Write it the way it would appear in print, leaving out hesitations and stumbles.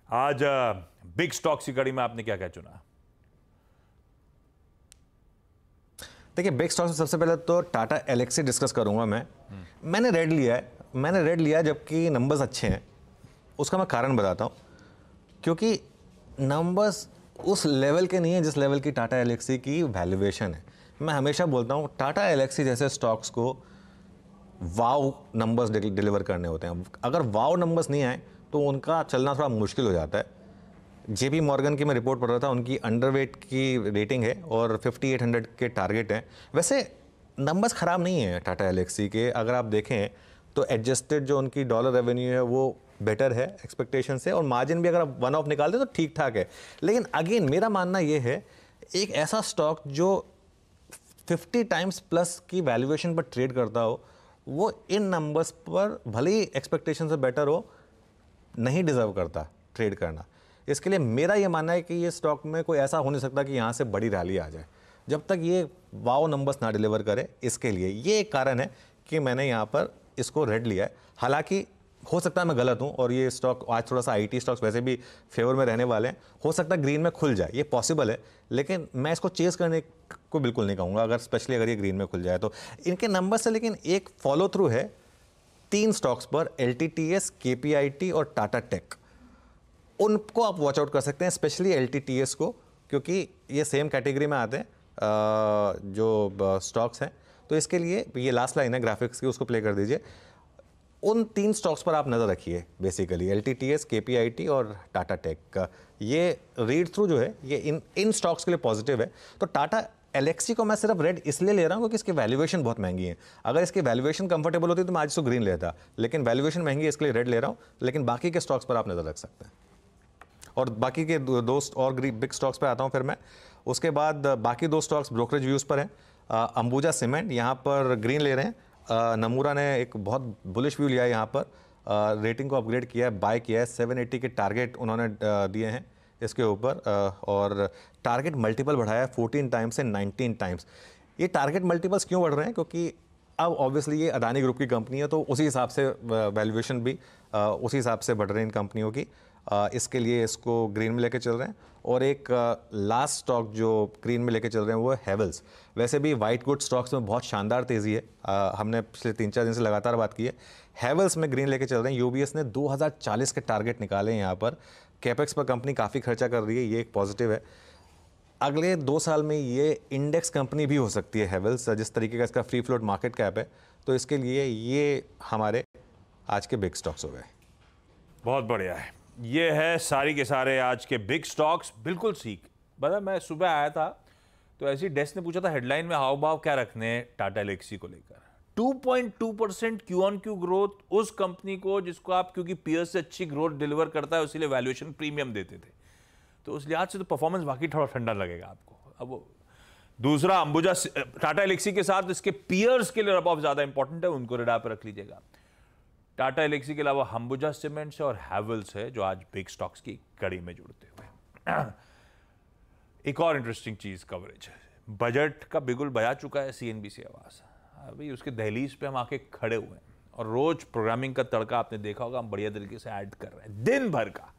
आज big stocks की कड़ी में आपने क्या क्या चुना? देखिए, बिग स्टॉक्स में सबसे पहले तो टाटा एलेक्सी डिस्कस करूंगा मैंने रेड लिया है जबकि नंबर्स अच्छे हैं। उसका मैं कारण बताता हूँ, क्योंकि नंबर्स उस लेवल के नहीं है जिस लेवल की टाटा एलेक्सी की वैल्यूएशन है। मैं हमेशा बोलता हूँ टाटा एलेक्सी जैसे स्टॉक्स को वाव नंबर्स डिलीवर करने होते हैं। अगर वाव नंबर्स नहीं आए तो उनका चलना थोड़ा मुश्किल हो जाता है। जेपी मॉर्गन की मैं रिपोर्ट पढ़ रहा था, उनकी अंडरवेट की रेटिंग है और 5800 के टारगेट हैं। वैसे नंबर्स ख़राब नहीं है टाटा एलेक्सी के, अगर आप देखें तो एडजस्टेड जो उनकी डॉलर रेवेन्यू है वो बेटर है एक्सपेक्टेशन से, और मार्जिन भी अगर आप वन ऑफ निकालते तो ठीक ठाक है। लेकिन अगेन मेरा मानना ये है, एक ऐसा स्टॉक जो 50 टाइम्स प्लस की वैल्यूएशन पर ट्रेड करता हो, वो इन नंबर्स पर भले ही एक्सपेक्टेशन से बेटर हो, नहीं डिजर्व करता ट्रेड करना। इसके लिए मेरा ये मानना है कि ये स्टॉक में कोई ऐसा हो नहीं सकता कि यहाँ से बड़ी रैली आ जाए जब तक ये वाव नंबर्स ना डिलीवर करे। इसके लिए ये एक कारण है कि मैंने यहाँ पर इसको रेड लिया है। हालांकि हो सकता है मैं गलत हूँ और ये स्टॉक आज थोड़ा सा आईटी स्टॉक्स वैसे भी फेवर में रहने वाले हैं, हो सकता है ग्रीन में खुल जाए, ये पॉसिबल है। लेकिन मैं इसको चेस करने को बिल्कुल नहीं कहूँगा, अगर स्पेशली अगर ये ग्रीन में खुल जाए तो। इनके नंबर से लेकिन एक फॉलो थ्रू है 3 स्टॉक्स पर, LTTS, KPIT और टाटा टेक। उनको आप वॉच आउट कर सकते हैं, स्पेशली LTTS को, क्योंकि ये सेम कैटेगरी में आते हैं जो स्टॉक्स हैं। तो इसके लिए ये लास्ट लाइन है ग्राफिक्स की, उसको प्ले कर दीजिए। उन 3 स्टॉक्स पर आप नज़र रखिए, बेसिकली LTTS, KPIT और टाटा टेक का। ये रीड थ्रू जो है ये इन स्टॉक्स के लिए पॉजिटिव है। तो टाटा एलेक्सी को मैं सिर्फ रेड इसलिए ले रहा हूँ क्योंकि इसकी वैल्यूएशन बहुत महंगी है। अगर इसकी वैल्यूएशन कंफर्टेबल होती तो मैं आज इसको ग्रीन लेता, लेकिन वैल्यूएशन महंगी है, इसके लिए रेड ले रहा हूँ। लेकिन बाकी के स्टॉक्स पर आप नज़र रख सकते हैं। और बाकी के दो और बिग स्टॉक्स पे आता हूँ फिर मैं। उसके बाद बाकी 2 स्टॉक्स ब्रोकरेज व्यूज़ पर हैं। अंबुजा सीमेंट यहाँ पर ग्रीन ले रहे हैं। नमूरा ने एक बहुत बुलिश व्यू लिया है यहाँ पर, रेटिंग को अपग्रेड किया है, बाय किया है। 780 के टारगेट उन्होंने दिए हैं इसके ऊपर, और टारगेट मल्टीपल बढ़ाया है 14 टाइम्स से 19 टाइम्स। ये टारगेट मल्टीपल्स क्यों बढ़ रहे हैं? क्योंकि अब ऑब्वियसली ये अदानी ग्रुप की कंपनी है, तो उसी हिसाब से वैल्यूएशन भी उसी हिसाब से बढ़ रही है इन कंपनियों की। इसके लिए इसको ग्रीन में लेके चल रहे हैं। और एक लास्ट स्टॉक जो ग्रीन में लेके चल रहे हैं वो है हेवल्स। वैसे भी वाइट गुड स्टॉक्स में बहुत शानदार तेज़ी है, हमने पिछले 3-4 दिन से लगातार बात की है। हेवल्स में ग्रीन लेके चल रहे हैं। यूबीएस ने 2040 के टारगेट निकाले हैं यहाँ पर। कैपेक्स पर कंपनी काफ़ी खर्चा कर रही है, ये एक पॉजिटिव है। अगले 2 साल में ये इंडेक्स कंपनी भी हो सकती है हेवल्स, जिस तरीके का इसका फ्री फ्लोट मार्केट कैप है। तो इसके लिए ये हमारे आज के बिग स्टॉक्स हो गए। बहुत बढ़िया है। ये है सारी के सारे आज के बिग स्टॉक्स। बिल्कुल सीख बता, मैं सुबह आया था तो ऐसी डेस्क ने पूछा था हेडलाइन में हाव भाव क्या रखने हैं टाटा एलेक्सी को लेकर। 2.2% Q-on-Q ग्रोथ उस कंपनी को जिसको आप, क्योंकि पीयर्स से अच्छी ग्रोथ डिलीवर करता है, इसीलिए वैल्यूएशन प्रीमियम देते थे। तो उस लिहाज से तो परफॉर्मेंस बाकी थोड़ा ठंडा लगेगा आपको। अब दूसरा अंबुजा टाटा एलेक्सी के साथ इसके पीयर्स के लिए रब ऑफ ज्यादा इंपॉर्टेंट है, उनको रेडार पर रख लीजिएगा। टाटा एलेक्सी के अलावा अंबुजा सीमेंट्स और हैवेल्स है जो आज बिग स्टॉक्स की कड़ी में जुड़ते हुए। एक और इंटरेस्टिंग चीज कवरेज है, बजट का बिगुल बजा चुका है CNBC आवाज। अभी उसके दहलीज पे हम आके खड़े हुए हैं और रोज प्रोग्रामिंग का तड़का आपने देखा होगा हम बढ़िया तरीके से ऐड कर रहे हैं दिन भर का।